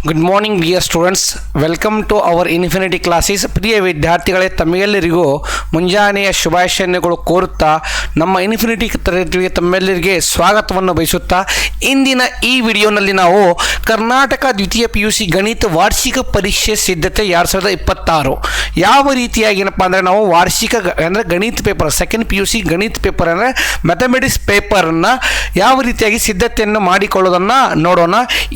Good morning dear students, welcome to our infinity classes. ಪ್ರಿಯ ವಿದ್ಯಾರ್ಥಿಗಳೇ, ತಮ್ಮೆಲ್ಲರಿಗೂ ಮುಂಜಾನೆಯ ಶುಭಾಶಯಗಳು ಕೋರುತ್ತಾ ನಮ್ಮ ಇನ್ಫಿನಿಟಿ ತರಗತಿಗೆ ತಮ್ಮೆಲ್ಲರಿಗೆ ಸ್ವಾಗತವನ್ನು ಬಯಸುತ್ತಾ, ಇಂದಿನ ಈ ವಿಡಿಯೋನಲ್ಲಿ ನಾವು ಕರ್ನಾಟಕ ದ್ವಿತೀಯ PUC ಗಣಿತ ವಾರ್ಷಿಕ ಪರೀಕ್ಷೆ ಸಿದ್ಧತೆ 2026 ಯಾವ ರೀತಿಯಾಗಿ ಏನಪ್ಪ ಅಂದರೆ ನಾವು ವಾರ್ಷಿಕ ಅಂದರೆ ಗಣಿತ ಪೇಪರ್ ಸೆಕೆಂಡ್ PUC ಗಣಿತ ಪೇಪರ್ ಅಂದರೆ ಮ್ಯಾಥಮೆಟಿಕ್ಸ್ ಪೇಪರನ್ನು ಯಾವ ರೀತಿಯಾಗಿ ಸಿದ್ಧತೆಯನ್ನು ಮಾಡಿಕೊಳ್ಳೋದನ್ನು ನೋಡೋಣ.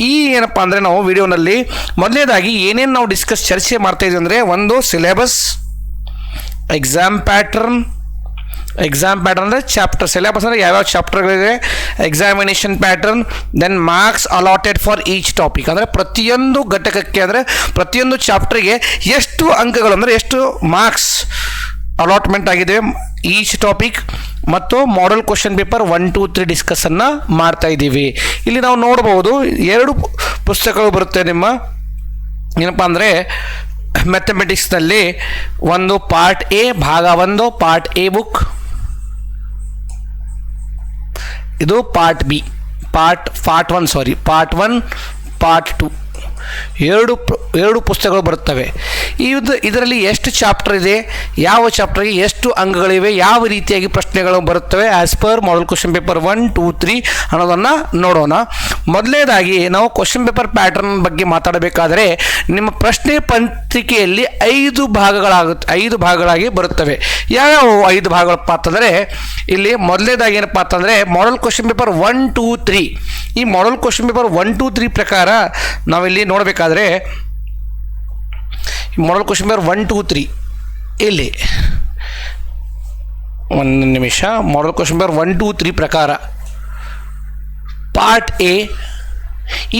ಈ ಏನಪ್ಪ ಅಂದರೆ ನಾವು ವಿಡಿಯೋನಲ್ಲಿ ಮೊದಲನೇದಾಗಿ ಏನೇನು ನಾವು ಚರ್ಚೆ ಮಾಡ್ತಾ ಇದ್ದೀವಿ ಅಂದರೆ, ಒಂದು ಸಿಲೆಬಸ್, ಎಕ್ಸಾಮ್ ಪ್ಯಾಟರ್ನ್ ಅಂದರೆ ಚಾಪ್ಟರ್ ಸಿಲೆಬಸ್ ಅಂದರೆ ಯಾವ್ಯಾವ ಚಾಪ್ಟರ್ಗಳಿದೆ, examination pattern, then marks allotted for each topic ಅಂದರೆ ಪ್ರತಿಯೊಂದು ಘಟಕಕ್ಕೆ ಅಂದರೆ ಪ್ರತಿಯೊಂದು ಚಾಪ್ಟರ್ಗೆ ಎಷ್ಟು ಅಂಕಗಳು ಅಂದರೆ ಎಷ್ಟು ಮಾರ್ಕ್ಸ್ ಅಲಾಟ್ಮೆಂಟ್ ಆಗಿದೆ ಈಚ್ ಟಾಪಿಕ್, ಮತ್ತು ಮಾಡೆಲ್ ಕ್ವಶನ್ ಪೇಪರ್ 1, 2, 3 ಡಿಸ್ಕಸ್ಸನ್ನು ಮಾಡ್ತಾ ಇದ್ದೀವಿ. ಇಲ್ಲಿ ನಾವು ನೋಡ್ಬೋದು 2 ಪುಸ್ತಕಗಳು ಬರುತ್ತೆ ನಿಮ್ಮ ಏನಪ್ಪ ಅಂದರೆ ಮ್ಯಾಥಮೆಟಿಕ್ಸ್ನಲ್ಲಿ. ಒಂದು ಪಾರ್ಟ್ ಎ ಭಾಗ 1 ಪಾರ್ಟ್ ಎ ಬುಕ್, ಇದು ಪಾರ್ಟ್ ಬಿ ಪಾರ್ಟ್ 1 ಪಾರ್ಟ್ 2 ಎರಡು ಪುಸ್ತಕಗಳು ಬರುತ್ತವೆ. ಇದರಲ್ಲಿ ಎಷ್ಟು ಚಾಪ್ಟರ್ ಇದೆ, ಯಾವ ಚಾಪ್ಟರ್ಗೆ ಎಷ್ಟು ಅಂಕಗಳಿವೆ, ಯಾವ ರೀತಿಯಾಗಿ ಪ್ರಶ್ನೆಗಳು ಬರುತ್ತವೆ as per model question paper 1, 2, 3 ಅನ್ನೋದನ್ನು ನೋಡೋಣ. ಮೊದಲನೇದಾಗಿ ನಾವು ಕ್ವಶನ್ ಪೇಪರ್ ಪ್ಯಾಟರ್ನ್ ಬಗ್ಗೆ ಮಾತಾಡಬೇಕಾದರೆ, ನಿಮ್ಮ ಪ್ರಶ್ನೆ ಪತ್ರಿಕೆಯಲ್ಲಿ 5 ಭಾಗಗಳಾಗಿ ಬರುತ್ತವೆ. ಯಾವ್ಯಾವ 5 ಭಾಗಗಳಪ್ಪ ಅಂತಂದರೆ, ಇಲ್ಲಿ ಮೊದಲನೇದಾಗಿ ಏನಪ್ಪ ಅಂತಂದರೆ ಮಾಡೆಲ್ ಕ್ವಶನ್ ಪೇಪರ್ 1, 2, 3. ಈ ಮಾಡೆಲ್ ಕ್ವಶನ್ ಪೇಪರ್ 1, 2, 3 ಪ್ರಕಾರ ನಾವಿಲ್ಲಿ ನೋಡಬೇಕಾದ್ರೆ ಮಾಡೆಲ್ ಕ್ವಶನ್ ಪೇಪರ್ 1, 2, 3 ಇಲ್ಲಿ ಒಂದು ನಿಮಿಷ. ಮಾಡೆಲ್ ಕ್ವಶನ್ ಪೇಪರ್ 1, 2, 3 ಪ್ರಕಾರ ಪಾರ್ಟ್ ಎ,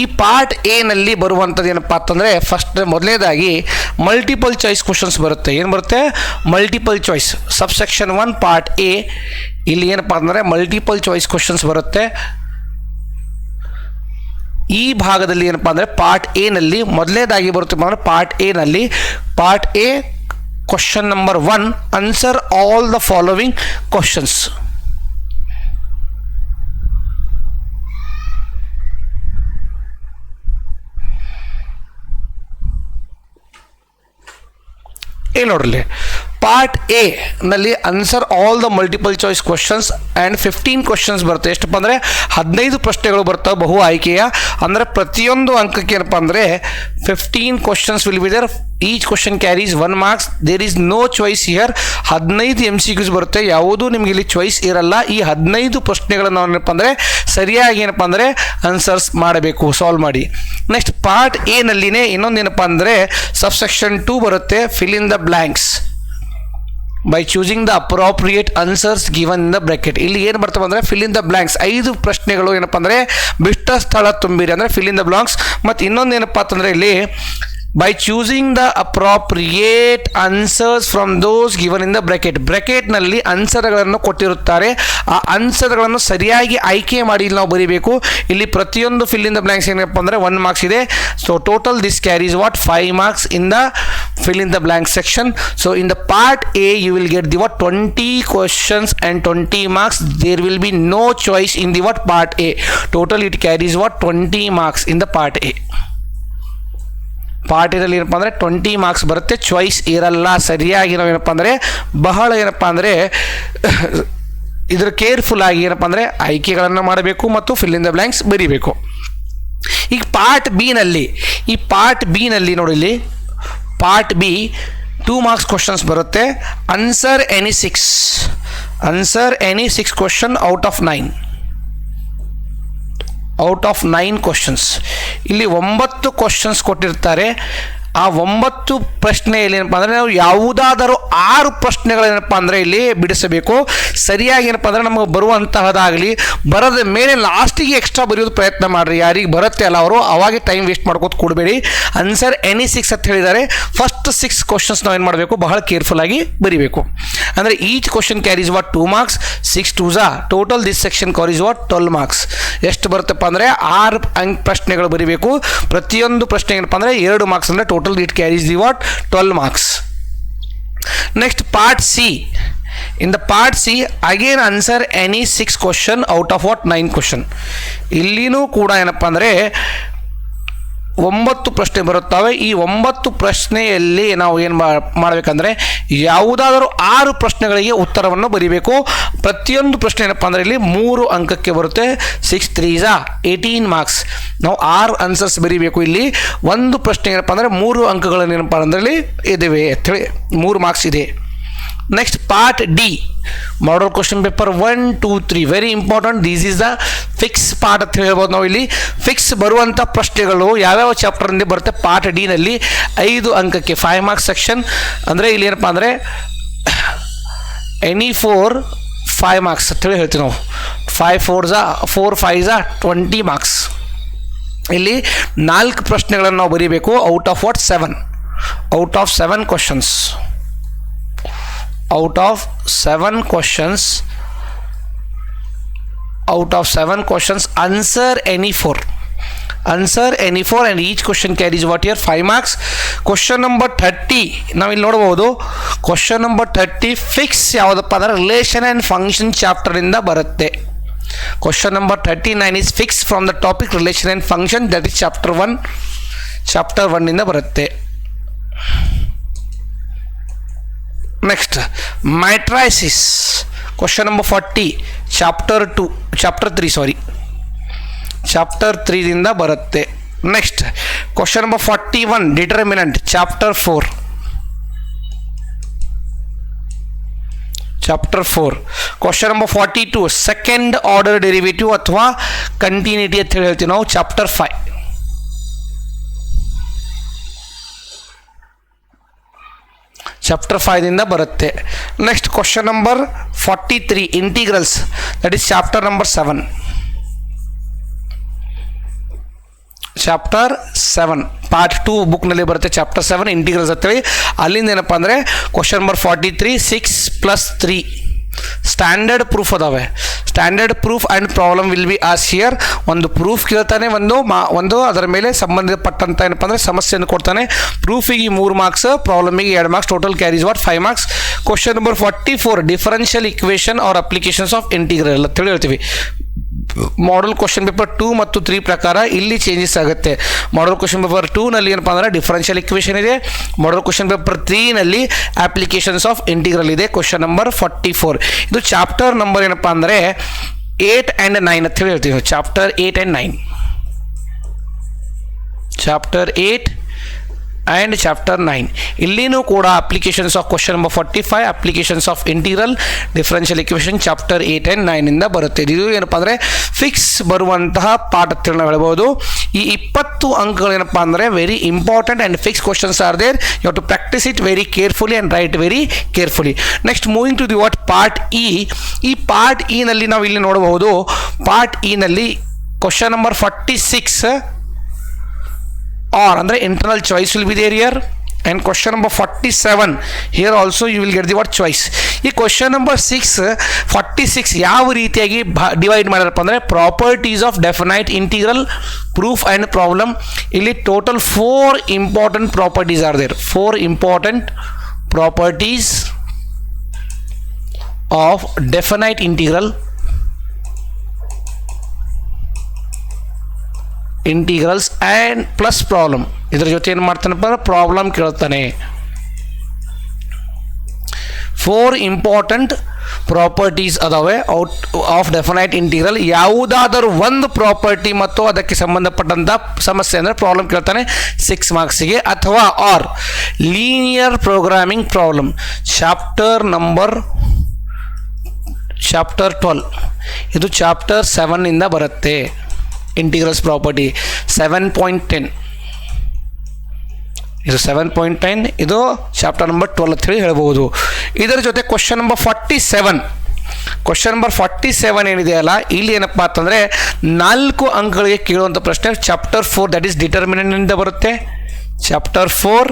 ಈ ಪಾರ್ಟ್ ಎನಲ್ಲಿ ಬರುವಂಥದ್ದು ಏನಪ್ಪ ಅಂತಂದರೆ ಮೊದಲನೇದಾಗಿ ಮಲ್ಟಿಪಲ್ ಚಾಯ್ಸ್ ಕ್ವಶನ್ಸ್ ಬರುತ್ತೆ. ಏನು ಬರುತ್ತೆ? Multiple choice. Subsection 1 part A, ಇಲ್ಲಿ ಏನಪ್ಪ ಅಂದರೆ ಮಲ್ಟಿಪಲ್ ಚಾಯ್ಸ್ ಕ್ವಶನ್ಸ್ ಬರುತ್ತೆ. ಈ ಭಾಗದಲ್ಲಿ ಏನಪ್ಪ ಅಂದರೆ ಪಾರ್ಟ್ ಎನಲ್ಲಿ ಮೊದಲನೇದಾಗಿ ಬರುತ್ತೆ ಅಂದರೆ part A question number 1, answer all the following questions. ನೋಡ್ರಿ, ಪಾರ್ಟ್ ಎ ನಲ್ಲಿ answer all the multiple choice questions and 15 questions ಬರುತ್ತೆ. ಎಷ್ಟಪ್ಪ ಅಂದರೆ 15 ಪ್ರಶ್ನೆಗಳು ಬರ್ತವೆ ಬಹು ಆಯ್ಕೆಯ. ಅಂದರೆ ಪ್ರತಿಯೊಂದು ಅಂಕಕ್ಕೆ ಏನಪ್ಪ ಅಂದರೆ 15 questions will be there. Each question carries 1 marks. There is no choice here. 15 MCQs ಬರುತ್ತೆ, ಯಾವುದೂ ನಿಮಗೆ ಇಲ್ಲಿ ಚಾಯ್ಸ್ ಇರಲ್ಲ. ಈ 15 ಪ್ರಶ್ನೆಗಳನ್ನು ನಾವು ಏನಪ್ಪ ಅಂದರೆ ಸರಿಯಾಗಿ ಏನಪ್ಪ ಅಂದರೆ ಆನ್ಸರ್ಸ್ ಮಾಡಬೇಕು, ಸಾಲ್ವ್ ಮಾಡಿ. ನೆಕ್ಸ್ಟ್ ಪಾರ್ಟ್ ಎ ನಲ್ಲಿನೇ ಇನ್ನೊಂದೇನಪ್ಪ ಅಂದರೆ ಸಬ್ಸೆಕ್ಷನ್ 2 ಬರುತ್ತೆ, fill in the blanks by choosing the appropriate answers given in the bracket. ಇಲ್ಲಿ ಏನು ಬರ್ತವೆ ಅಂದರೆ ಫಿಲ್ ಇನ್ ದ ಬ್ಲ್ಯಾಂಕ್ಸ್. 5 ಪ್ರಶ್ನೆಗಳು ಏನಪ್ಪ ಅಂದರೆ ಬಿಟ್ಟ ಸ್ಥಳ ತುಂಬಿರಿ ಅಂದರೆ ಫಿಲ್ ಇನ್ ದ ಬ್ಲಾಂಕ್ಸ್. ಮತ್ತು ಇನ್ನೊಂದು ಏನಪ್ಪ ಅಂತಂದರೆ ಇಲ್ಲಿ by choosing the appropriate answers from those given in the ಬ್ರ್ಯಾಕೆಟ್ನಲ್ಲಿ ಆನ್ಸರ್ಗಳನ್ನು ಕೊಟ್ಟಿರುತ್ತಾರೆ. ಆ ಆನ್ಸರ್ಗಳನ್ನು ಸರಿಯಾಗಿ ಆಯ್ಕೆ ಮಾಡಿ ಇಲ್ಲಿ ನಾವು ಬರೀಬೇಕು. ಇಲ್ಲಿ ಪ್ರತಿಯೊಂದು ಫಿಲ್ ಇನ್ ದ ಬ್ಲ್ಯಾಂಕ್ಸ್ ಏನಪ್ಪ ಅಂದರೆ 1 ಮಾರ್ಕ್ಸ್ ಇದೆ. So total this carries 5 marks in the fill in the blank section. So in the part A you will get the 20 questions and 20 marks. There will be no choice in the part A. Total it carries 20 marks in the part A. Part ಎನಲ್ಲಿ ಏನಪ್ಪ ಅಂದರೆ 20 marks ಬರುತ್ತೆ, choice ಇರಲ್ಲ. ಸರಿಯಾಗಿ ನಾವು ಏನಪ್ಪ ಅಂದರೆ ಬಹಳ ಏನಪ್ಪ ಅಂದರೆ ಇದರ ಕೇರ್ಫುಲ್ ಆಗಿ ಏನಪ್ಪ ಅಂದರೆ ಆಯ್ಕೆಗಳನ್ನು ಮಾಡಬೇಕು ಮತ್ತು ಫಿಲ್ ಇನ್ ದ ಬ್ಲ್ಯಾಂಕ್ಸ್ ಬರೀಬೇಕು. ಈಗ ಪಾರ್ಟ್ ಬಿ ನಲ್ಲಿ ನೋಡಿ, ಇಲ್ಲಿ ಪಾರ್ಟ್ ಬಿ 2 ಮಾರ್ಕ್ಸ್ ಕ್ವಶನ್ಸ್ ಬರುತ್ತೆ. Answer any 6 question out of 9 questions. ಇಲ್ಲಿ 9 ಕ್ವಶನ್ಸ್ ಕೊಟ್ಟಿರ್ತಾರೆ. ಆ 9 ಪ್ರಶ್ನೆಯಲ್ಲಿ ಏನಪ್ಪ ಅಂದರೆ ನಾವು ಯಾವುದಾದರೂ 6 ಪ್ರಶ್ನೆಗಳೇನಪ್ಪ ಅಂದರೆ ಇಲ್ಲಿ ಬಿಡಿಸಬೇಕು. ಸರಿಯಾಗಿ ಏನಪ್ಪ ಅಂದರೆ ನಮಗೆ ಬರುವಂತಹದ್ದಾಗಲಿ, ಬರದ ಮೇಲೆ ಲಾಸ್ಟಿಗೆ ಎಕ್ಸ್ಟ್ರಾ ಬರೆಯೋದು ಪ್ರಯತ್ನ ಮಾಡಿರಿ. ಯಾರಿಗೆ ಬರುತ್ತೆ ಅಲ್ಲ ಅವರು ಅವಾಗೆ ಟೈಮ್ ವೇಸ್ಟ್ ಮಾಡ್ಕೋತ ಕೊಡಬೇಡಿ. ಆನ್ಸರ್ ಎನಿ 6 ಅಂತ ಹೇಳಿದ್ದಾರೆ. ಫಸ್ಟ್ 6 ಕ್ವಶನ್ಸ್ ನಾವು ಏನು ಮಾಡಬೇಕು, ಬಹಳ ಕೇರ್ಫುಲ್ಲಾಗಿ ಬರೀಬೇಕು. ಅಂದರೆ each question carries 2 marks, 6 2s total this section carries 12 marks. ಎಷ್ಟು ಬರುತ್ತಪ್ಪ ಅಂದರೆ 6 ಪ್ರಶ್ನೆಗಳು ಬರೀಬೇಕು. ಪ್ರತಿಯೊಂದು ಪ್ರಶ್ನೆ ಏನಪ್ಪ ಅಂದರೆ 2 ಮಾರ್ಕ್ಸ್ ಅಂದರೆ total it carries the 12 marks. Next part C. In the part C again answer any 6 question out of 9 question. ಇಲ್ಲಿನೂ ಕೂಡ ಏನಪ್ಪ ಅಂದರೆ 9 ಪ್ರಶ್ನೆ ಬರುತ್ತವೆ. ಈ 9 ಪ್ರಶ್ನೆಯಲ್ಲಿ ನಾವು ಏನು ಮಾಡಬೇಕಂದ್ರೆ ಯಾವುದಾದರೂ 6 ಪ್ರಶ್ನೆಗಳಿಗೆ ಉತ್ತರವನ್ನು ಬರೀಬೇಕು. ಪ್ರತಿಯೊಂದು ಪ್ರಶ್ನೆ ಏನಪ್ಪ ಅಂದರೆ ಇಲ್ಲಿ 3 ಅಂಕಕ್ಕೆ ಬರುತ್ತೆ. 6 3s 18 ಮಾರ್ಕ್ಸ್. ನಾವು 6 ಆನ್ಸರ್ಸ್ ಬರೀಬೇಕು. ಇಲ್ಲಿ ಒಂದು ಪ್ರಶ್ನೆ ಏನಪ್ಪ ಅಂದರೆ 3 ಅಂಕಗಳನ್ನು ಏನಪ್ಪ ಅಂದರೆ ಇಲ್ಲಿ ಇದಾವೆ ಅಂಥೇಳಿ 3 ಮಾರ್ಕ್ಸ್ ಇದೆ. Next part D model question paper 1 2 3 very important. This is the fix part ಅಂತ ಹೇಳ್ಬೋದು. ನಾವು ಇಲ್ಲಿ ಫಿಕ್ಸ್ ಬರುವಂಥ ಪ್ರಶ್ನೆಗಳು ಯಾವ್ಯಾವ ಚಾಪ್ಟರ್ನಿಂದ ಬರುತ್ತೆ. ಪಾರ್ಟ್ ಡಿನಲ್ಲಿ 5 ಅಂಕಕ್ಕೆ 5 ಮಾರ್ಕ್ಸ್ ಸೆಕ್ಷನ್ ಅಂದರೆ ಇಲ್ಲಿ ಏನಪ್ಪ ಅಂದರೆ ಎನಿ 4 5 ಮಾರ್ಕ್ಸ್ ಅಂತೇಳಿ ಹೇಳ್ತೀವಿ ನಾವು. 5 4s 4 5s 20 ಮಾರ್ಕ್ಸ್. ಇಲ್ಲಿ 4 ಪ್ರಶ್ನೆಗಳನ್ನು ನಾವು ಬರೀಬೇಕು. Out of what 7 out of 7 questions. out of 7 questions answer any 4 and each question carries what here 5 marks. Question number 30 ನಾವು ಇಲ್ಲಿ ನೋಡಬಹುದು. question number 30 ಫಿಕ್ಸ್ ಯಾವುದಪ್ಪ ಅಂದರೆ ರಿಲೇಷನ್ ಆ್ಯಂಡ್ ಫಂಕ್ಷನ್ ಚಾಪ್ಟರ್ ಇಂದ ಬರುತ್ತೆ. question number 39 is fixed from the topic relation and function, that is chapter 1 ಇಂದ ಬರುತ್ತೆ. Next matrices question number 40 chapter 3 ದಿಂದ ಬರುತ್ತೆ. Next question number 41 determinant chapter 4 question number 42 second order derivative ಅಥವಾ continuity ಅಂತ ಹೇಳ್ತೀವಿ ನಾವು. chapter 5 ಚಾಪ್ಟರ್ 5 ದಿಂದ ಬರುತ್ತೆ. Next question number 43 integrals, that is chapter number 7 part 2 ಬುಕ್ನಲ್ಲಿ ಬರುತ್ತೆ. ಚಾಪ್ಟರ್ 7 ಇಂಟಿಗ್ರಲ್ಸ್ ಅಂತೇಳಿ. ಅಲ್ಲಿಂದ ಏನಪ್ಪ ಅಂದರೆ ಕ್ವಶನ್ ನಂಬರ್ 43 6 + 3 ಸ್ಟ್ಯಾಂಡರ್ಡ್ ಪ್ರೂಫ್ ಅದಾವೆ. Standard proof and problem will be as here. ಒಂದು ಪ್ರೂಫ್ ಕೇಳ್ತಾನೆ, ಒಂದು ಅದರ ಮೇಲೆ ಸಂಬಂಧಪಟ್ಟಂಥ ಏನಪ್ಪ ಅಂದರೆ ಸಮಸ್ಯೆಯನ್ನು ಕೊಡ್ತಾನೆ. ಪ್ರೂಫಿಗೆ 3 ಮಾರ್ಕ್ಸ್, ಪ್ರಾಬ್ಲಮಿಗೆ 2 marks, total carries what 5 marks. Question number 44 differential equation are applications of integral ಅಂತ ಹೇಳಿ ಹೇಳ್ತೀವಿ. ಮಾಡಲ್ ಕ್ವಶನ್ ಪೇಪರ್ 2 ಮತ್ತು 3 ಪ್ರಕಾರ ಇಲ್ಲಿ ಚೇಂಜಸ್ ಆಗುತ್ತೆ. ಮಾಡಲ್ ಕ್ವಶನ್ ಪೇಪರ್ 2ನಲ್ಲಿ ಏನಪ್ಪ ಅಂದರೆ ಡಿಫರೆನ್ಷಿಯಲ್ ಇಕ್ವೇಷನ್ ಇದೆ. ಮಾಡಲ್ ಕ್ವಶನ್ ಪೇಪರ್ 3ನಲ್ಲಿ ಅಪ್ಲಿಕೇಶನ್ಸ್ ಆಫ್ ಇಂಟಿಗ್ರಲ್ ಇದೆ. ಕ್ವಶನ್ ನಂಬರ್ 44 ಇದು ಚಾಪ್ಟರ್ ನಂಬರ್ ಏನಪ್ಪ ಅಂದರೆ 8 and 9 ಅಂತ ಹೇಳಿ ಹೇಳ್ತೀವಿ. Chapter 8 and 9 chapter 8 and chapter 9 ಇಲ್ಲಿನೂ ಕೂಡ applications of question number 45 applications of integral differential equation chapter 8 and 9 ಇಂದ ಬರುತ್ತೆ. ಇದು ಏನಪ್ಪ ಅಂದರೆ ಫಿಕ್ಸ್ ಬರುವಂತಹ ಪಾಠ ಅಂತ ನಾವು ಹೇಳ್ಬೋದು. ಈ 20 ಅಂಕಗಳು ಏನಪ್ಪ ಅಂದರೆ very important and fix questions are there. You have to practise it very carefully and write very carefully. Next moving to the what part E. ಈ ಪಾರ್ಟ್ ಇ ನಲ್ಲಿ ನಾವು ಇಲ್ಲಿ ನೋಡಬಹುದು. ಪಾರ್ಟ್ ಇ ನಲ್ಲಿ ಕ್ವಶನ್ ನಂಬರ್ 46 or ಅಂದರೆ internal choice will be there here, and question number 47 here also you will get the what choice. ಈ question number 46 ಯಾವ ರೀತಿಯಾಗಿ ಡಿವೈಡ್ ಮಾಡ್ಯಾರಪ್ಪ ಅಂದರೆ properties of definite integral proof and problem. ಇಲ್ಲಿ total 4 important properties are there. 4 important properties of definite integrals and plus problem. ಇದ್ರ ಜೊತೆ ಏನು ಮಾಡ್ತಾನಪ್ಪ ಅಂದ್ರೆ ಪ್ರಾಬ್ಲಮ್ ಕೇಳ್ತಾನೆ. 4 ಇಂಪಾರ್ಟೆಂಟ್ ಪ್ರಾಪರ್ಟೀಸ್ ಅದಾವೆ ಔಟ್ ಆಫ್ ಡೆಫಿನೈಟ್ ಇಂಟಿಗ್ರಲ್. ಯಾವುದಾದರೂ ಒಂದು ಪ್ರಾಪರ್ಟಿ ಮತ್ತು ಅದಕ್ಕೆ ಸಂಬಂಧಪಟ್ಟಂಥ ಸಮಸ್ಯೆ ಅಂದರೆ ಪ್ರಾಬ್ಲಮ್ ಕೇಳ್ತಾನೆ 6 ಮಾರ್ಕ್ಸಿಗೆ. ಅಥವಾ or linear programming problem chapter 12 ಇದು ಚಾಪ್ಟರ್ 7 ಇಂದ ಬರುತ್ತೆ. ಇಂಟಿಗ್ರಲ್ಸ್ ಪ್ರಾಪರ್ಟಿ 7.10 ಇದು 7.10 ಇದು ಚಾಪ್ಟರ್ ನಂಬರ್ 12 ಅಂತ ಹೇಳಿ ಹೇಳ್ಬೋದು. ಇದರ ಜೊತೆ ಕ್ವಶನ್ ನಂಬರ್ 47 ಏನಿದೆಯಲ್ಲ ಇಲ್ಲಿ ಏನಪ್ಪ ಅಂತಂದರೆ 4 ಅಂಕಗಳಿಗೆ ಕೇಳುವಂಥ ಪ್ರಶ್ನೆ ಚಾಪ್ಟರ್ 4 ದಟ್ ಈಸ್ ಡಿಟರ್ಮಿನೆಂಟ್ ಬರುತ್ತೆ. ಚಾಪ್ಟರ್ 4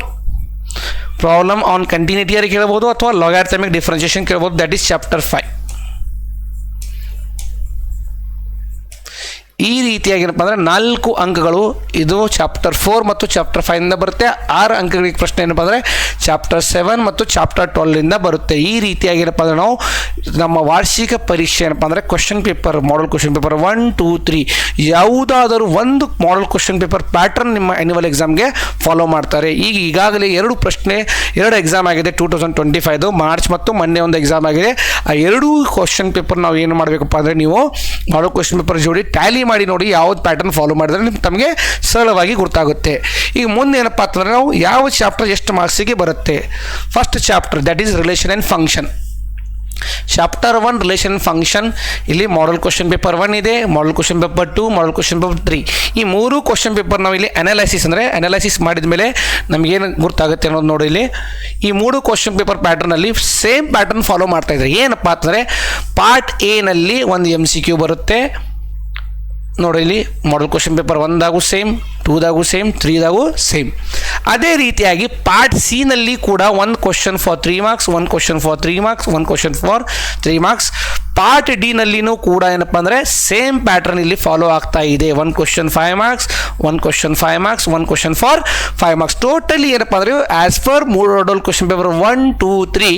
ಪ್ರಾಬ್ಲಮ್ ಆನ್ ಕಂಟಿನ್ಯೂಟಿಯರ್ ಕೇಳ್ಬೋದು ಅಥವಾ ಲಾಗಾರಿಥಮಿಕ್ ಡಿಫರೆನ್ಷಿಯೇಷನ್ ಕೇಳ್ಬೋದು. That is chapter 5. ಈ ರೀತಿಯಾಗಿ ಏನಪ್ಪ ಅಂದರೆ 4 ಅಂಕಗಳು ಇದು ಚಾಪ್ಟರ್ 4 ಮತ್ತು ಚಾಪ್ಟರ್ 5 ಬರುತ್ತೆ. 6 ಅಂಕಗಳಿಗೆ ಪ್ರಶ್ನೆ ಏನಪ್ಪ ಅಂದರೆ ಚಾಪ್ಟರ್ 7 ಮತ್ತು ಚಾಪ್ಟರ್ 12 ಬರುತ್ತೆ. ಈ ರೀತಿಯಾಗಿ ಏನಪ್ಪ ಅಂದರೆ ನಾವು ನಮ್ಮ ವಾರ್ಷಿಕ ಪರೀಕ್ಷೆ ಏನಪ್ಪ ಅಂದರೆ ಕ್ವಶನ್ ಪೇಪರ್, ಮಾಡಲ್ ಕ್ವಶನ್ ಪೇಪರ್ 1, 2, 3 ಯಾವುದಾದರೂ ಒಂದು ಮಾಡಲ್ ಕ್ವಶನ್ ಪೇಪರ್ ಪ್ಯಾಟರ್ನ್ ನಿಮ್ಮ ಆ್ಯನ್ಯುವಲ್ ಎಕ್ಸಾಮ್ಗೆ ಫಾಲೋ ಮಾಡ್ತಾರೆ. ಈಗಾಗಲೇ 2 ಎಕ್ಸಾಮ್ ಆಗಿದೆ 2025 ಮಾರ್ಚ್ ಮತ್ತು ಮೊನ್ನೆ ಒಂದು ಎಕ್ಸಾಮ್ ಆಗಿದೆ. ಆ 2 ಕ್ವಶನ್ ಪೇಪರ್ ನಾವು ಏನು ಮಾಡಬೇಕಪ್ಪ ಅಂದರೆ ನೀವು ಮಾಡಲ್ ಕ್ವಶನ್ ಪೇಪರ್ ಜೋಡಿ ಟ್ಯಾಲಿ ಮಾಡಿ ನೋಡಿ ಯಾವ್ದು ಪ್ಯಾಟರ್ನ್ ಫಾಲೋ ಮಾಡಿದ್ರೆ ತಮಗೆ ಸರಳವಾಗಿ ಗೊತ್ತಾಗುತ್ತೆ. ಈಗ ಮುಂದೆ ಏನಪ್ಪ ಅಂತಂದರೆ ನಾವು ಯಾವ ಚಾಪ್ಟರ್ ಎಷ್ಟು ಮಾರ್ಕ್ಸಿಗೆ ಬರುತ್ತೆ. First chapter that is relation and function. Chapter 1 relation function, ಇಲ್ಲಿ ಮಾಡಲ್ ಕ್ವಶನ್ ಪೇಪರ್ 1 ಇದೆ, ಮಾಡಲ್ ಕ್ವಶನ್ ಪೇಪರ್ 2, ಮಾಡಲ್ ಕ್ವಶನ್ ಪೇಪರ್ 3. ಈ 3 ಕ್ವಶನ್ ಪೇಪರ್ ನಾವು ಇಲ್ಲಿ ಅನಾಲಿಸಿಸ್ ಮಾಡಿದ ಮೇಲೆ ನಮಗೇನು ಗೊತ್ತಾಗುತ್ತೆ ಅನ್ನೋದು ನೋಡಿ. ಇಲ್ಲಿ ಈ 3 ಕ್ವಶನ್ ಪೇಪರ್ ಪ್ಯಾಟರ್ನಲ್ಲಿ ಸೇಮ್ ಪ್ಯಾಟರ್ನ್ ಫಾಲೋ ಮಾಡ್ತಾ ಇದ್ದಾರೆ. ಏನಪ್ಪ ಅಂತಂದರೆ ಪಾರ್ಟ್ ಎ ನಲ್ಲಿ ಒಂದು MCQ ಬರುತ್ತೆ ನೋಡಿ. ಇಲ್ಲಿ model question paper 1 same, 2 same, 3 same. ಅದೇ ರೀತಿಯಾಗಿ ಪಾರ್ಟ್ ಸಿ ನಲ್ಲಿ ಕೂಡ 1 question for 3 marks, 1 question for 3 marks, 1 question for 3 marks. Part D ನಲ್ಲಿನೂ ಕೂಡ ಏನಪ್ಪ ಅಂದರೆ ಸೇಮ್ ಪ್ಯಾಟರ್ನ್ ಇಲ್ಲಿ ಫಾಲೋ ಆಗ್ತಾ ಇದೆ. 1 question 5 marks, 1 question 5 marks, 1 question for 5 marks. Totally ಏನಪ್ಪ ಅಂದರೆ as per model question paper 1, 2, 3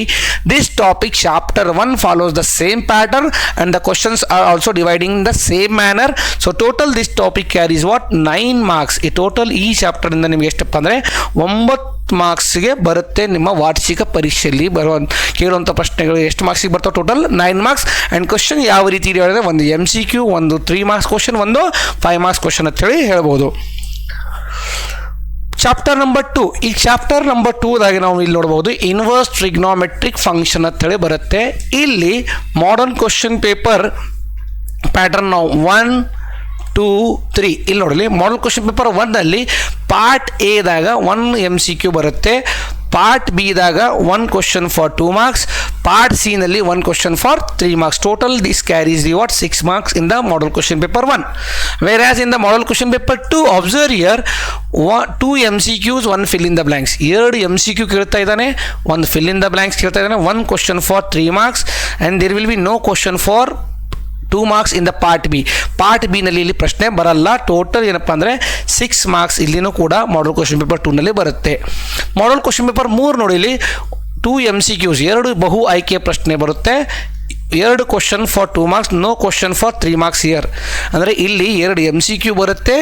this topic chapter 1 follows the same pattern and the questions are also dividing in the same manner. So total this topic carries what 9 marks. ಈ total ಈ chapter ಇಂದ ನಿಮಗೆ ಎಷ್ಟಪ್ಪ ಅಂದರೆ 9 ಮಾರ್ಕ್ಸ್ಗೆ ಬರುತ್ತೆ. ನಿಮ್ಮ ವಾರ್ಷಿಕ ಪರೀಕ್ಷೆಯಲ್ಲಿ ಕೇಳುವಂಥ ಪ್ರಶ್ನೆಗಳು ಎಷ್ಟು ಮಾರ್ಕ್ಸಿಗೆ ಬರ್ತಾವೆ? Total 9 marks. ಆ್ಯಂಡ್ ಕ್ವಶನ್ ಯಾವ ರೀತಿ ಇದೆ ಹೇಳಿದ್ರೆ ಒಂದು MCQ, ಒಂದು 3 ಮಾರ್ಕ್ಸ್ ಕ್ವಶನ್, ಒಂದು 5 ಮಾರ್ಕ್ಸ್ ಕ್ವಶನ್ ಅಂತೇಳಿ ಹೇಳ್ಬೋದು. ಚಾಪ್ಟರ್ ನಂಬರ್ 2, ಈ ಚಾಪ್ಟರ್ ನಂಬರ್ 2ದಾಗಿ ನಾವು ಇಲ್ಲಿ ನೋಡ್ಬೋದು ಇನ್ವರ್ಸ್ ಟ್ರಿಗ್ನೋಮೆಟ್ರಿಕ್ ಫಂಕ್ಷನ್ ಅಂತೇಳಿ ಬರುತ್ತೆ. ಇಲ್ಲಿ ಮಾಡರ್ನ್ ಕ್ವಶನ್ ಪೇಪರ್ ಪ್ಯಾಟರ್ನ್ ನಾವು 1, 2, 3 ಇಲ್ಲಿ ನೋಡಲಿ. ಮಾಡಲ್ ಕ್ವಶನ್ ಪೇಪರ್ 1ನಲ್ಲಿ ಪಾರ್ಟ್ ಎದಾಗ 1 MCQ ಬರುತ್ತೆ, ಪಾರ್ಟ್ ಬಿದಾಗ 1 question for 2 marks, part C ನಲ್ಲಿ 1 question for 3 marks. Total this carries the what 6 marks in the model question paper 1. Whereas in the model question paper 2 observe here 2 MCQs, 1 fill in the blanks. 2 MCQ ಕೇಳ್ತಾ ಇದ್ದಾನೆ, 1 fill in the blanks ಕೇಳ್ತಾ ಇದ್ದಾನೆ, 1 question for 3 marks and there will be no question for 2 marks in the part B. Part B ನಲ್ಲಿ ಇಲ್ಲಿ ಪ್ರಶ್ನೆ ಬರಲ್ಲ. Total ಏನಪ್ಪ ಅಂದರೆ 6 ಮಾರ್ಕ್ಸ್ ಇಲ್ಲಿನೂ ಕೂಡ ಮಾಡಲ್ ಕ್ವಶನ್ ಪೇಪರ್ 2 ನಲ್ಲಿ ಬರುತ್ತೆ. ಮಾಡಲ್ ಕ್ವಶನ್ ಪೇಪರ್ 3 ನೋಡಿ, ಇಲ್ಲಿ 2 MCQs 2 ಬಹು ಆಯ್ಕೆಯ ಪ್ರಶ್ನೆ ಬರುತ್ತೆ, 2 question for 2 marks, no question for 3 marks here. ಅಂದರೆ ಇಲ್ಲಿ 2 MCQ ಬರುತ್ತೆ,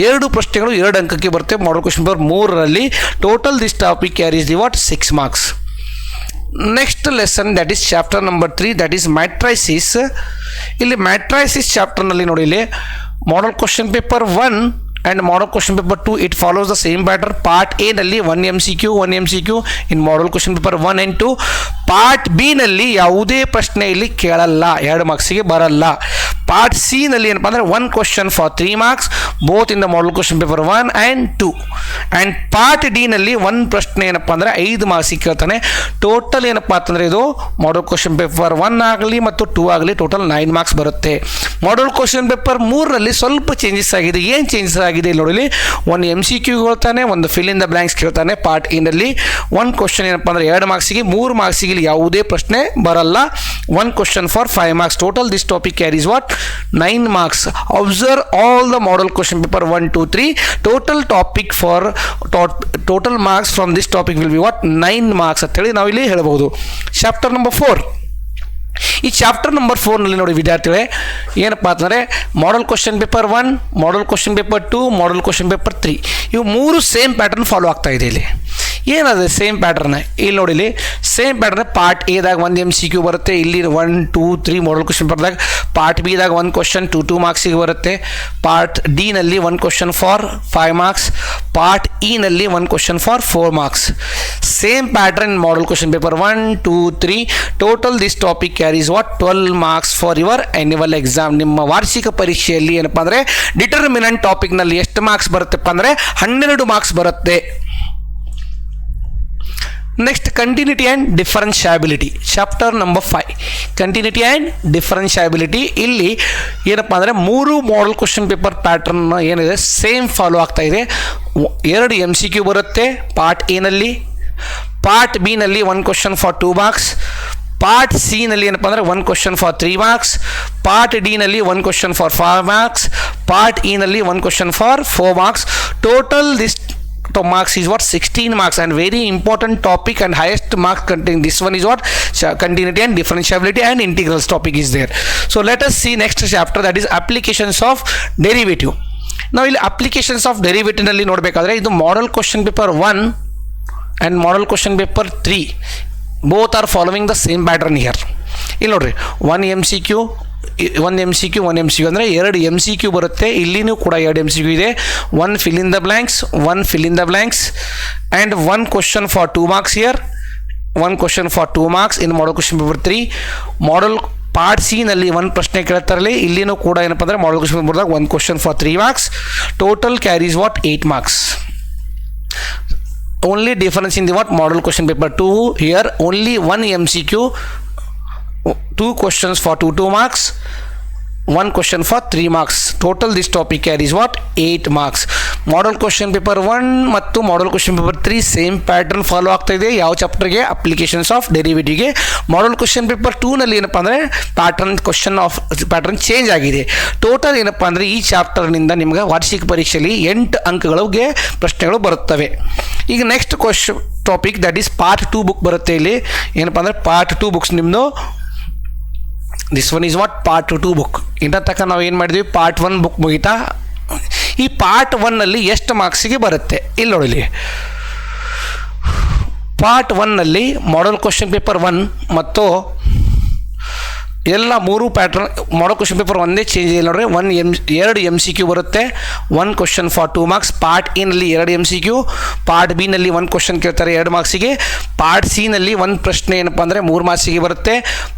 2 ಪ್ರಶ್ನೆಗಳು 2 ಅಂಕಕ್ಕೆ ಬರುತ್ತೆ ಮಾಡಲ್ ಕ್ವಶನ್ ಪೇಪರ್ 3ರಲ್ಲಿ. Total this topic carries the what 6 marks. Next lesson that is chapter number 3 that is matrices. ಇಲ್ಲಿ ಮ್ಯಾಟ್ರೈಸಿಸ್ ಚಾಪ್ಟರ್ನಲ್ಲಿ ನೋಡಿ, ಇಲ್ಲಿ model question paper 1 and model question paper 2 it follows the same pattern. Part A ನಲ್ಲಿ 1 MCQ in model question paper 1 and 2. Part B ನಲ್ಲಿ ಯಾವುದೇ ಪ್ರಶ್ನೆ ಇಲ್ಲಿ ಕೇಳಲ್ಲ, 2 ಮಾರ್ಕ್ಸಿಗೆ ಬರಲ್ಲ. ಪಾರ್ಟ್ ಸಿ ನಲ್ಲಿ ಏನಪ್ಪ ಅಂದರೆ 1 question for 3 marks both in the model question paper 1 and 2. And part D ನಲ್ಲಿ 1 ಪ್ರಶ್ನೆ ಏನಪ್ಪ ಅಂದರೆ 5 ಮಾರ್ಕ್ಸಿಗೆ ಕೇಳ್ತಾನೆ. ಟೋಟಲ್ ಏನಪ್ಪ ಅಂತಂದರೆ ಇದು ಮಾಡಲ್ ಕ್ವಶನ್ ಪೇಪರ್ 1 ಆಗಲಿ ಮತ್ತು 2 ಆಗಲಿ ಟೋಟಲ್ 9 ಮಾರ್ಕ್ಸ್ ಬರುತ್ತೆ. ಮಾಡಲ್ ಕ್ವಶನ್ ಪೇಪರ್ 3ರಲ್ಲಿ ಸ್ವಲ್ಪ ಚೇಂಜಸ್ ಆಗಿದೆ. ಏನು ಚೇಂಜಸ್ ಆಗಿದೆ ಇಲ್ಲಿ ನೋಡಿ, 1 MCQ ಕೇಳ್ತಾನೆ, 1 fill in the blanks ಕೇಳ್ತಾನೆ. ಪಾರ್ಟ್ ಎ ನಲ್ಲಿ 1 ಕ್ವಶನ್ ಏನಪ್ಪ ಅಂದರೆ 2 ಮಾರ್ಕ್ಸಿಗೆ, 3 ಮಾರ್ಕ್ಸಿಗೆ ಇಲ್ಲಿ ಯಾವುದೇ ಪ್ರಶ್ನೆ ಬರಲ್ಲ. 1 question for 5 marks. Total this topic carries what 9 marks. Observe all the model question paper 1, 2, 3. Total topic for total marks from this topic will be what 9 marks ಅಂತೇಳಿ ನಾವು ಇಲ್ಲಿ ಹೇಳ್ಬೋದು. ಚಾಪ್ಟರ್ ನಂಬರ್ 4, ಈ ಚಾಪ್ಟರ್ ನಂಬರ್ 4ನಲ್ಲಿ ನೋಡಿ ವಿದ್ಯಾರ್ಥಿಗಳೇ ಏನಪ್ಪ ಅಂತಂದರೆ ಮಾಡಲ್ question paper 1, ಮಾಡಲ್ question paper 2, ಮಾಡಲ್ question paper 3 ಇವು 3 ಸೇಮ್ ಪ್ಯಾಟರ್ನ್ ಫಾಲೋ ಆಗ್ತಾ ಇದೆ. ಇಲ್ಲಿ ಏನದು ಸೇಮ್ ಪ್ಯಾಟರ್ನ್? ಇಲ್ಲಿ ನೋಡಿ, ಇಲ್ಲಿ ಸೇಮ್ ಪ್ಯಾಟರ್ನ್. ಪಾರ್ಟ್ ಎದಾಗ 1 MCQ ಬರುತ್ತೆ, ಇಲ್ಲಿ 1, 2, 3 ಮಾಡಲ್ ಕ್ವಶನ್ ಪೇಪರ್ದಾಗ. ಪಾರ್ಟ್ ಬಿದಾಗ 1 ಕ್ವಶನ್ 2 ಮಾರ್ಕ್ಸಿಗೆ ಬರುತ್ತೆ. ಪಾರ್ಟ್ ಡಿ ನಲ್ಲಿ 1 question for 5 marks, part E ನಲ್ಲಿ 1 question for 4 marks. Same pattern model question paper 1, 2, 3. Total this topic carries what 12 marks for your annual exam. ನಿಮ್ಮ ವಾರ್ಷಿಕ ಪರೀಕ್ಷೆಯಲ್ಲಿ ಏನಪ್ಪ ಅಂದರೆ ಡಿಟರ್ಮಿನೆಂಟ್ ಟಾಪಿಕ್ನಲ್ಲಿ ಎಷ್ಟು ಮಾರ್ಕ್ಸ್ ಬರುತ್ತಪ್ಪ ಅಂದರೆ 12 ಮಾರ್ಕ್ಸ್ ಬರುತ್ತೆ. Next continuity and differentiability, chapter number 5 continuity and differentiability. ಇಲ್ಲಿ ಏನಪ್ಪ ಅಂದರೆ 3 ಮಾಡಲ್ ಕ್ವಶನ್ ಪೇಪರ್ ಪ್ಯಾಟರ್ನ್ ಏನಿದೆ ಸೇಮ್ ಫಾಲೋ ಆಗ್ತಾ ಇದೆ. 2 MCQ ಬರುತ್ತೆ ಪಾರ್ಟ್ ಎ ನಲ್ಲಿ, ಪಾರ್ಟ್ ಬಿ ನಲ್ಲಿ 1 question for 2 marks, part C ನಲ್ಲಿ ಏನಪ್ಪ ಅಂದರೆ 1 question for 3 marks, part D ನಲ್ಲಿ 1 question for 5 marks, part E ನಲ್ಲಿ 1 question for 4 marks. Total this marks is what 16 marks, and very important topic and highest marks contain this one is what continuity and differentiability and integrals topic is there. So let us see next chapter, that is applications of derivative. Now ಇಲ್ಲಿ applications of derivative ನಲ್ಲಿ ನೋಡಬೇಕಾದ್ರೆ ಇದು model question paper 1 and model question paper 3 both are following the same pattern here. ಇಲ್ಲಿ ನೋಡ್ರಿ 1 MCQ ಅಂದರೆ 2 MCQ ಬರುತ್ತೆ. ಇಲ್ಲಿನೂ ಕೂಡ 2 MCQ ಇದೆ. 1 fill in the blanks, 1 fill in the blanks and 1 question for 2 marks here, 1 question for 2 marks in model question paper 3. model part C ನಲ್ಲಿ 1 ಪ್ರಶ್ನೆ ಕೇಳ್ತಾರಲ್ಲಿ, ಇಲ್ಲಿನೂ ಕೂಡ ಏನಪ್ಪ ಅಂದರೆ model question paper 1 question for 3 marks. total carries what 8 marks. only difference in the what model question paper 2 here, only 1 MCQ, 2 questions for 2 marks, 1 question for 3 marks. total this topic carries what 8 marks. model question paper 1 ಮತ್ತು model question paper 3 same pattern follow ಆಗ್ತಾ ಇದೆ. ಯಾವ ಚಾಪ್ಟರ್ಗೆ? Applications of ಡೆರಿವೇಟಿವ್ಗೆ. model question paper 2 ನಲ್ಲಿ ಏನಪ್ಪ ಅಂದರೆ pattern change ಆಗಿದೆ. ಟೋಟಲ್ ಏನಪ್ಪ ಅಂದರೆ ಈ ಚಾಪ್ಟರ್ನಿಂದ ನಿಮ್ಗೆ ವಾರ್ಷಿಕ ಪರೀಕ್ಷೆಯಲ್ಲಿ 8 ಅಂಕಗಳಿಗೆ ಪ್ರಶ್ನೆಗಳು ಬರುತ್ತವೆ. ಈಗ next question topic that is part 2 book ಬರುತ್ತೆ. ಇಲ್ಲಿ ಏನಪ್ಪ ಅಂದರೆ ಪಾರ್ಟ್ 2 ಬುಕ್ಸ್ ನಿಮ್ಮದು this one is what part 2 book. ಇಂಥ ತನಕ ನಾವು ಏನು ಮಾಡಿದ್ವಿ, ಪಾರ್ಟ್ 1 ಬುಕ್ ಮುಗಿತಾ. ಈ ಪಾರ್ಟ್ 1 ನಲ್ಲಿ ಎಷ್ಟು ಮಾರ್ಕ್ಸಿಗೆ ಬರುತ್ತೆ ಇಲ್ಲಿ ನೋಡಲಿ. ಪಾರ್ಟ್ 1 ನಲ್ಲಿ ಮಾಡಲ್ ಕ್ವಶನ್ ಪೇಪರ್ 1 ಮತ್ತು ಎಲ್ಲ 3 ಪ್ಯಾಟರ್ನ್ ಮಾಡಲ್ ಕ್ವಶನ್ ಪೇಪರ್ ಒಂದೇ ಚೇಂಜ್ ಇಲ್ಲ ನೋಡ್ರಿ. 2 MCQ ಬರುತ್ತೆ, 1 question for 2 marks. Part A ನಲ್ಲಿ 2 MCQ, ಪಾರ್ಟ್ ಬಿ ನಲ್ಲಿ 1 ಕ್ವಶನ್ ಕೇಳ್ತಾರೆ 2 ಮಾರ್ಕ್ಸಿಗೆ. ಪಾರ್ಟ್ ಸಿ ನಲ್ಲಿ 1 ಪ್ರಶ್ನೆ ಏನಪ್ಪ ಅಂದರೆ 3 ಮಾರ್ಕ್ಸಿಗೆ ಬರುತ್ತೆ.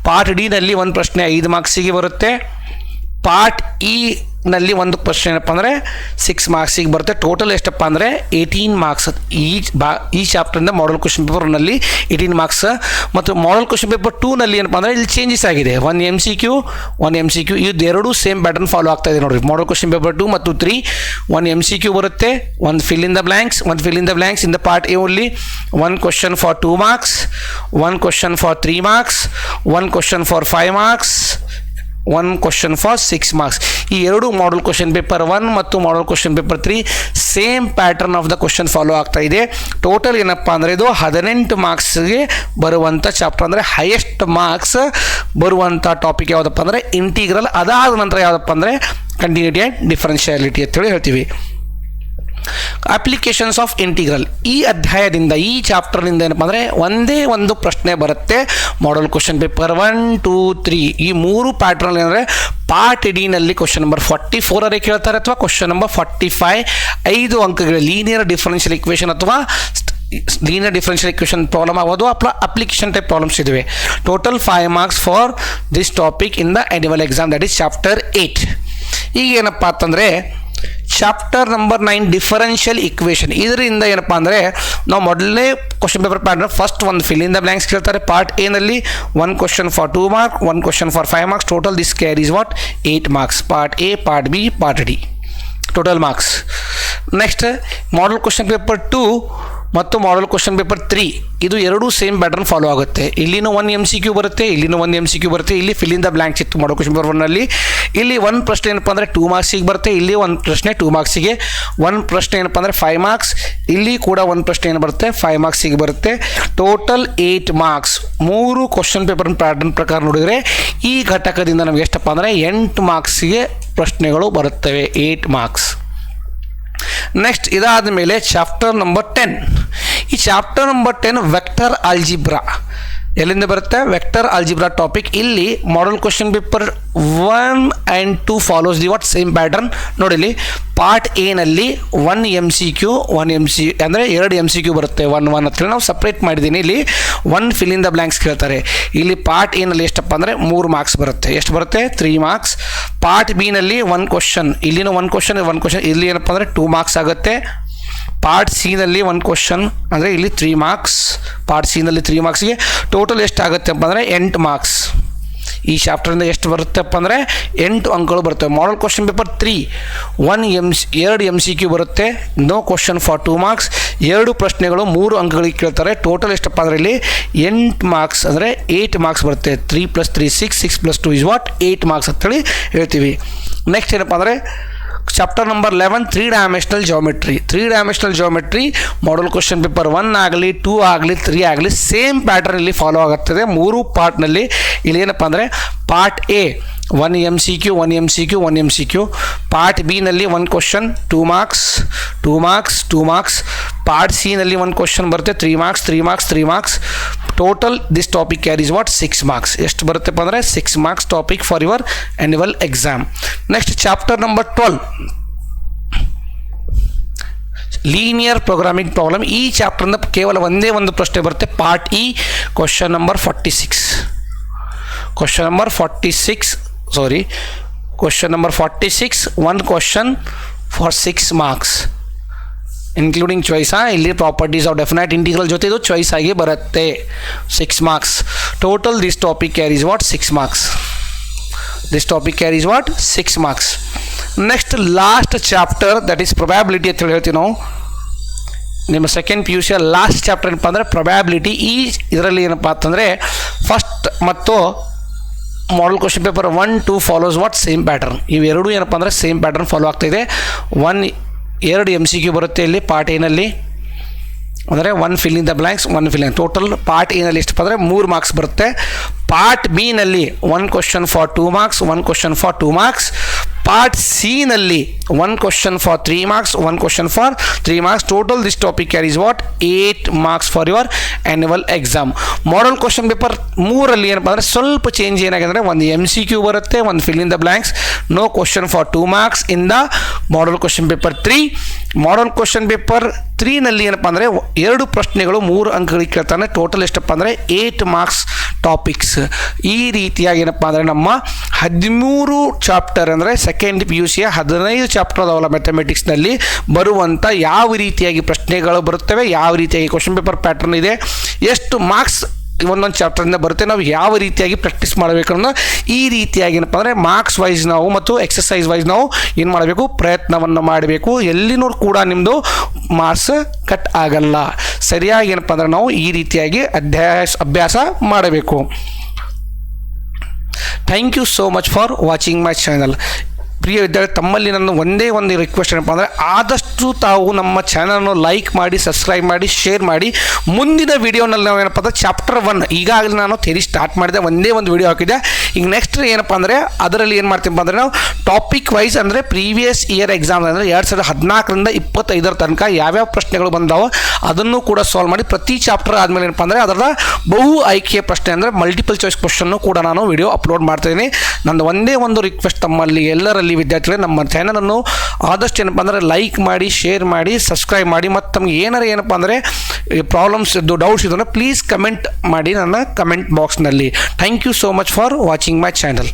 ಪಾರ್ಟ್ ಡಿ ನಲ್ಲಿ 1 ಪ್ರಶ್ನೆ 5 ಮಾರ್ಕ್ಸಿಗೆ ಬರುತ್ತೆ. ಪಾರ್ಟ್ ಇ ನಲ್ಲಿ 1 ಪ್ರಶ್ನೆ ಏನಪ್ಪ ಅಂದರೆ 6 ಮಾರ್ಕ್ಸಿಗೆ ಬರುತ್ತೆ. ಟೋಟಲ್ ಎಷ್ಟಪ್ಪ ಅಂದರೆ 18 ಮಾರ್ಕ್ಸ್. ಈ ಚಾಪ್ಟರ್ನಿಂದ ಮಾಡಲ್ ಕ್ವಶನ್ ಪೇಪರ್ ನಲ್ಲಿ 18 ಮಾರ್ಕ್ಸ್. ಮತ್ತು ಮಾಡಲ್ ಕ್ವಶನ್ ಪೇಪರ್ 2 ನಲ್ಲಿ ಏನಪ್ಪ ಅಂದರೆ ಇಲ್ಲಿ ಚೇಂಜಸ್ ಆಗಿದೆ. 1 MCQ ಇದೆರಡು ಸೇಮ್ ಪ್ಯಾಟರ್ನ್ ಫಾಲೋ ಆಗ್ತಾ ಇದೆ ನೋಡಿರಿ. ಮಾಡಲ್ ಕ್ವಶನ್ ಪೇಪರ್ 2 ಮತ್ತು 3 1 MCQ ಬರುತ್ತೆ, 1 fill in the blanks in the part A only, 1 question for 2 marks, 1 question for 3 marks, 1 question for 5 marks, 1 question for 6 marks. ಈ ಎರಡು ಮಾಡಲ್ ಕ್ವಶನ್ ಪೇಪರ್ 1 ಮತ್ತು ಮಾಡಲ್ question paper 3 same pattern of the question follow ಆಗ್ತಾ ಇದೆ. Total ಏನಪ್ಪ ಅಂದರೆ ಇದು 18 ಮಾರ್ಕ್ಸ್ಗೆ ಬರುವಂಥ chapter, ಅಂದರೆ ಹೈಯೆಸ್ಟ್ ಮಾರ್ಕ್ಸ್ ಬರುವಂಥ ಟಾಪಿಕ್ ಯಾವುದಪ್ಪ ಅಂದರೆ ಇಂಟಿಗ್ರಲ್. ಅದಾದ ನಂತರ ಯಾವುದಪ್ಪ ಅಂದರೆ ಕಂಟಿನ್ಯೂಟಿ ಆ್ಯಂಡ್ ಡಿಫರೆನ್ಷಿಯಾಲಿಟಿ ಅಂತೇಳಿ ಹೇಳ್ತೀವಿ. ಅಪ್ಲಿಕೇಶನ್ಸ್ ಆಫ್ ಇಂಟಿಗ್ರಲ್ ಈ ಅಧ್ಯಾಯದಿಂದ, ಈ ಚಾಪ್ಟರ್ನಿಂದ ಏನಪ್ಪ ಅಂದರೆ ಒಂದೇ ಒಂದು ಪ್ರಶ್ನೆ ಬರುತ್ತೆ. ಮಾಡಲ್ ಕ್ವಶನ್ ಪೇಪರ್ 1, 2, 3 ಈ 3 ಪ್ಯಾಟರ್ನ್ ಏನಂದರೆ ಪಾರ್ಟ್ ಡಿ ನಲ್ಲಿ ಕ್ವಶನ್ ನಂಬರ್ 44 ಕೇಳ್ತಾರೆ, ಅಥವಾ ಕ್ವಶನ್ ನಂಬರ್ 45 5 ಅಂಕಗಳ ಲೀನಿಯರ್ ಡಿಫರೆನ್ಷಿಯಲ್ ಇಕ್ವೇಷನ್ ಅಥವಾ ಲೀನಿಯರ್ ಡಿಫರೆನ್ಷಿಯಲ್ ಇಕ್ವೇಷನ್ ಪ್ರಾಬ್ಲಮ್ ಆಗೋದು, ಅಪ್ಲಿಕೇಶನ್ ಟೈಪ್ ಪ್ರಾಬ್ಲಮ್ಸ್ ಇವೆ. Total 5 marks for this topic in the annual exam, that is chapter 8. ಈಗ ಏನಪ್ಪ ಅಂತಂದರೆ ಚಾಪ್ಟರ್ ನಂಬರ್ 9 ಡಿಫರೆನ್ಷಿಯಲ್ ಇಕ್ವೇಷನ್. ಇದರಿಂದ ಏನಪ್ಪ ಅಂದರೆ ನಾವು ಮೊದಲನೇ question paper pattern first 1 fill in the blanks ಕೇಳ್ತಾರೆ. ಪಾರ್ಟ್ ಎ ನಲ್ಲಿ 1 question for 2 marks, 1 question for 5 marks. Total this carries what 8 marks. Part A, part B, part D, total marks. Next model question paper 2 ಮತ್ತು ಮಾಡಲ್ question paper 3 ಇದು ಎರಡೂ same pattern follow ಆಗುತ್ತೆ. ಇಲ್ಲಿನೂ 1 MCQ ಬರುತ್ತೆ, ಇಲ್ಲಿನೂ 1 MCQ ಬರುತ್ತೆ. ಇಲ್ಲಿ fill in the blanks ಇತ್ತು ಮಾಡಲ್ ಕ್ವಶನ್ ಪೇಪರ್ 1 ನಲ್ಲಿ. ಇಲ್ಲಿ 1 ಪ್ರಶ್ನೆ ಏನಪ್ಪ ಅಂದರೆ 2 ಮಾರ್ಕ್ಸಿಗೆ ಬರುತ್ತೆ, ಇಲ್ಲಿ 1 ಪ್ರಶ್ನೆ 2 ಮಾರ್ಕ್ಸಿಗೆ. 1 ಪ್ರಶ್ನೆ ಏನಪ್ಪ ಅಂದರೆ 5 ಮಾರ್ಕ್ಸ್, ಇಲ್ಲಿ ಕೂಡ 1 ಪ್ರಶ್ನೆ ಏನು ಬರುತ್ತೆ 5 ಮಾರ್ಕ್ಸಿಗೆ ಬರುತ್ತೆ. Total 8 marks. 3 question paper pattern ಪ್ರಕಾರ ನೋಡಿದರೆ ಈ ಘಟಕದಿಂದ ನಮಗೆ ಎಷ್ಟಪ್ಪ ಅಂದರೆ 8 ಮಾರ್ಕ್ಸಿಗೆ ಪ್ರಶ್ನೆಗಳು ಬರುತ್ತವೆ, 8 ಮಾರ್ಕ್ಸ್. ನೆಕ್ಸ್ಟ್ ಇದಾದ ಮೇಲೆ ಚಾಪ್ಟರ್ ನಂಬರ್ 10. ಈ ಚಾಪ್ಟರ್ ನಂಬರ್ 10 ವೆಕ್ಟರ್ ಆಲ್ಜಿಬ್ರಾ ಎಲ್ಲಿಂದ ಬರುತ್ತೆ? Vector algebra topic. ಇಲ್ಲಿ model question paper 1 and 2 follows the what same pattern. ನೋಡಿಲಿ ಪಾರ್ಟ್ ಎ ನಲ್ಲಿ 1 MCQ ಅಂದರೆ 2 MCQ ಬರುತ್ತೆ. 1 ಅಂತೇಳಿ ನಾವು ಸಪ್ರೇಟ್ ಮಾಡಿದ್ದೀನಿ. ಇಲ್ಲಿ 1 fill in the blanks ಕೇಳ್ತಾರೆ. ಇಲ್ಲಿ ಪಾರ್ಟ್ ಎ ನಲ್ಲಿ ಎಷ್ಟಪ್ಪ ಅಂದರೆ 3 ಮಾರ್ಕ್ಸ್ ಬರುತ್ತೆ. ಎಷ್ಟು ಬರುತ್ತೆ? 3 ಮಾರ್ಕ್ಸ್. ಪಾರ್ಟ್ ಬಿ ನಲ್ಲಿ 1 ಕ್ವಶನ್, ಇಲ್ಲಿನೂ 1 ಕ್ವಶನ್ ಇಲ್ಲಿ ಏನಪ್ಪ ಅಂದರೆ 2 ಮಾರ್ಕ್ಸ್ ಆಗುತ್ತೆ. ಪಾರ್ಟ್ ಸಿ ನಲ್ಲಿ 1 ಕ್ವಶನ್ ಅಂದರೆ ಇಲ್ಲಿ 3 ಮಾರ್ಕ್ಸ್. ಪಾರ್ಟ್ ಸಿ ನಲ್ಲಿ 3 ಮಾರ್ಕ್ಸ್ಗೆ ಟೋಟಲ್ ಎಷ್ಟಾಗುತ್ತೆ ಅಂತ ಅಂದರೆ 8 ಮಾರ್ಕ್ಸ್. ಈ ಚಾಪ್ಟರಿಂದ ಎಷ್ಟು ಬರುತ್ತಪ್ಪ ಅಂದರೆ 8 ಅಂಕಗಳು ಬರ್ತವೆ. ಮಾಡಲ್ ಕ್ವಶನ್ ಪೇಪರ್ 3 2 MCQ ಬರುತ್ತೆ. No question for 2 marks. 2 ಪ್ರಶ್ನೆಗಳು 3 ಅಂಕಗಳಿಗೆ ಕೇಳ್ತಾರೆ. ಟೋಟಲ್ ಎಷ್ಟಪ್ಪ ಅಂದರೆ ಇಲ್ಲಿ 8 ಮಾರ್ಕ್ಸ್ ಅಂದರೆ 8 ಮಾರ್ಕ್ಸ್ ಬರುತ್ತೆ. 3 + 3 6, 6 + 2 is what 8 ಮಾರ್ಕ್ಸ್ ಅಂತೇಳಿ ಹೇಳ್ತೀವಿ. ನೆಕ್ಸ್ಟ್ ಏನಪ್ಪ ಅಂದರೆ chapter number 11 3 dimensional geometry. 3 dimensional geometry ಮಾಡಲ್ ಕ್ವಶನ್ ಪೇಪರ್ 1 ಆಗಲಿ 2 ಆಗಲಿ 3 ಆಗಲಿ ಸೇಮ್ ಪ್ಯಾಟರ್ನ್ ಇಲ್ಲಿ ಫಾಲೋ ಆಗುತ್ತದೆ. 3 ಪಾರ್ಟ್ನಲ್ಲಿ ಇಲ್ಲಿ ಏನಪ್ಪ ಅಂದರೆ part A 1 MCQ 1 MCQ 1 MCQ. Part B ನಲ್ಲಿ 1 question 2 marks 2 marks 2 marks. Part C ನಲ್ಲಿ 1 ಕ್ವಶನ್ ಬರುತ್ತೆ 3 marks 3 marks 3 marks. Total this topic carries what 6 marks. ಎಷ್ಟು ಬರುತ್ತೆಪ್ಪ ಅಂದರೆ 6 marks topic for your annual exam. Next chapter number 12 linear programming problem. ಈ ಚಾಪ್ಟರ್ನ ಕೇವಲ ಒಂದೇ ಒಂದು ಪ್ರಶ್ನೆ ಬರುತ್ತೆ. Part E question number 46. Question number 46 1 question for 6 marks including choice. ಇಲ್ಲಿ properties of definite integral ಜೊತೆ ಇದು ಚಾಯ್ಸ್ ಆಗಿ ಬರುತ್ತೆ. 6 marks. Total this topic carries what 6 marks. This topic carries what 6 marks. Next last chapter that is probability ಅಂತ ಹೇಳ್ತೀವಿ ನಾವು. ನಿಮ್ಮ second PUC last chapter ಏನಪ್ಪ ಅಂದರೆ ಪ್ರೊಬ್ಯಾಬಿಲಿಟಿ. ಈ ಇದರಲ್ಲಿ ಏನಪ್ಪ ಅಂತಂದರೆ ಫಸ್ಟ್ ಮತ್ತು ಮಾಡಲ್ question paper 1 2 follows what same pattern. ಇವೆರಡೂ ಏನಪ್ಪ ಅಂದರೆ ಸೇಮ್ ಪ್ಯಾಟರ್ನ್ ಫಾಲೋ ಆಗ್ತಾಯಿದೆ. 2 MCQ ಬರುತ್ತೆ ಇಲ್ಲಿ ಪಾರ್ಟ್ ಎನಲ್ಲಿ ಅಂದರೆ 1 fill in the blanks 1 fill in. Total part ಎನಲ್ಲಿ ಎಷ್ಟಪ್ಪ ಅಂದರೆ 3 ಮಾರ್ಕ್ಸ್ ಬರುತ್ತೆ. ಪಾರ್ಟ್ ಬಿ ನಲ್ಲಿ 1 question for 2 marks 1 question for 2 marks. Part C ನಲ್ಲಿ 1 question for 3 marks 1 question for 3 marks. Total this topic carries what 8 marks for your annual exam. Model question paper 3 ಏನಪ್ಪ ಅಂದರೆ ಸ್ವಲ್ಪ change ಏನಾಗಿದೆ ಅಂದರೆ 1 MCQ ಬರುತ್ತೆ 1 fill in the blanks. No question for 2 marks in the model question paper 3. Model question paper 3 ನಲ್ಲಿ ಏನಪ್ಪ ಅಂದರೆ 2 ಪ್ರಶ್ನೆಗಳು 3 ಅಂಕಗಳಿಗೆ ಕೇಳ್ತಾನೆ. ಟೋಟಲ್ ಎಷ್ಟಪ್ಪ ಅಂದರೆ 8 ಮಾರ್ಕ್ಸ್ ಟಾಪಿಕ್ಸ್. ಈ ರೀತಿಯಾಗಿ ಏನಪ್ಪ ಅಂದರೆ ನಮ್ಮ 13 ಚಾಪ್ಟರ್ ಅಂದರೆ ಸೆಕೆಂಡ್ PUC 15 ಚಾಪ್ಟರ್ ಅದಾವಲ್ಲ ಮ್ಯಾಥಮೆಟಿಕ್ಸ್ನಲ್ಲಿ ಬರುವಂಥ ಯಾವ ರೀತಿಯಾಗಿ ಪ್ರಶ್ನೆಗಳು ಬರುತ್ತವೆ, ಯಾವ ರೀತಿಯಾಗಿ ಕ್ವಶನ್ ಪೇಪರ್ ಪ್ಯಾಟರ್ನ್ ಇದೆ, ಎಷ್ಟು ಮಾರ್ಕ್ಸ್ ಒಂದೊಂದು ಚಾಪ್ಟರಿಂದ ಬರುತ್ತೆ, ನಾವು ಯಾವ ರೀತಿಯಾಗಿ ಪ್ರಾಕ್ಟೀಸ್ ಮಾಡಬೇಕು ಅನ್ನೋ ಈ ರೀತಿಯಾಗಿ ಏನಪ್ಪ ಅಂದರೆ ಮಾರ್ಕ್ಸ್ ವೈಸ್ ನಾವು ಮತ್ತು ಎಕ್ಸಸೈಸ್ ವೈಸ್ ನಾವು ಏನು ಮಾಡಬೇಕು ಪ್ರಯತ್ನವನ್ನು ಮಾಡಬೇಕು. ಎಲ್ಲಿನೂ ಕೂಡ ನಿಮ್ಮದು ಮಾರ್ಕ್ಸ್ ಕಟ್ ಆಗಲ್ಲ. ಸರಿಯಾಗಿ ಏನಪ್ಪ ಅಂದರೆ ನಾವು ಈ ರೀತಿಯಾಗಿ ಅಭ್ಯಾಸ ಮಾಡಬೇಕು. Thank you so much for watching my channel. ಪ್ರಿಯ ವಿದ್ಯಾರ್ಥಿ, ತಮ್ಮಲ್ಲಿ ನನ್ನ ಒಂದೇ ಒಂದು ರಿಕ್ವೆಸ್ಟ್ ಏನಪ್ಪ ಅಂದರೆ ಆದಷ್ಟು ತಾವು ನಮ್ಮ ಚಾನಲನ್ನು ಲೈಕ್ ಮಾಡಿ, ಸಬ್ಸ್ಕ್ರೈಬ್ ಮಾಡಿ, ಶೇರ್ ಮಾಡಿ. ಮುಂದಿನ ವೀಡಿಯೋನಲ್ಲಿ ನಾವು ಏನಪ್ಪ ಅಂದರೆ ಚಾಪ್ಟರ್ 1 ಈಗಾಗಲೇ ನಾನು ಥಿಯರಿ ಸ್ಟಾರ್ಟ್ ಮಾಡಿದೆ, ಒಂದೇ ಒಂದು ವೀಡಿಯೋ ಹಾಕಿದ್ದೆ. ಈಗ ನೆಕ್ಸ್ಟ್ ಏನಪ್ಪ ಅಂದರೆ ಅದರಲ್ಲಿ ಏನು ಮಾಡ್ತೀವಿ ಅಂದರೆ ನಾವು ಟಾಪಿಕ್ ವೈಸ್ ಅಂದರೆ ಪ್ರೀವಿಯಸ್ ಇಯರ್ ಎಕ್ಸಾಮ್ ಅಂದರೆ 2014ರಿಂದ 25 ತನಕ ಯಾವ್ಯಾವ ಪ್ರಶ್ನೆಗಳು ಬಂದಾವೋ ಅದನ್ನು ಕೂಡ ಸಾಲ್ವ್ ಮಾಡಿ ಪ್ರತಿ ಚಾಪ್ಟರ್ ಆದಮೇಲೆ ಏನಪ್ಪ ಅಂದರೆ ಅದರ ಬಹು ಆಯ್ಕೆಯ ಪ್ರಶ್ನೆ ಅಂದರೆ ಮಲ್ಟಿಪಲ್ ಚಾಯ್ಸ್ ಕ್ವಶನ್ನು ಕೂಡ ನಾನು ವಿಡಿಯೋ ಅಪ್ಲೋಡ್ ಮಾಡ್ತಾಯಿದ್ದೀನಿ. ನಂದು ಒಂದೇ ಒಂದು ರಿಕ್ವೆಸ್ಟ್ ತಮ್ಮಲ್ಲಿ ಎಲ್ಲರಲ್ಲಿ ವಿದ್ಯಾರ್ಥಿಗಳೇ, ನಮ್ಮ ಚಾನಲನ್ನು ಆದಷ್ಟು ಏನಪ್ಪ ಅಂದರೆ ಲೈಕ್ ಮಾಡಿ, ಶೇರ್ ಮಾಡಿ, ಸಬ್ಸ್ಕ್ರೈಬ್ ಮಾಡಿ. ಮತ್ತು ತಮಗೆ ಏನಾರ ಏನಪ್ಪ ಅಂದರೆ ಪ್ರಾಬ್ಲಮ್ಸ್ ಇದ್ದು ಡೌಟ್ಸ್ ಇದ್ದನ್ನು ಪ್ಲೀಸ್ ಕಮೆಂಟ್ ಮಾಡಿ ನನ್ನ ಕಮೆಂಟ್ ಬಾಕ್ಸ್ನಲ್ಲಿ. Thank you so much for watching my channel.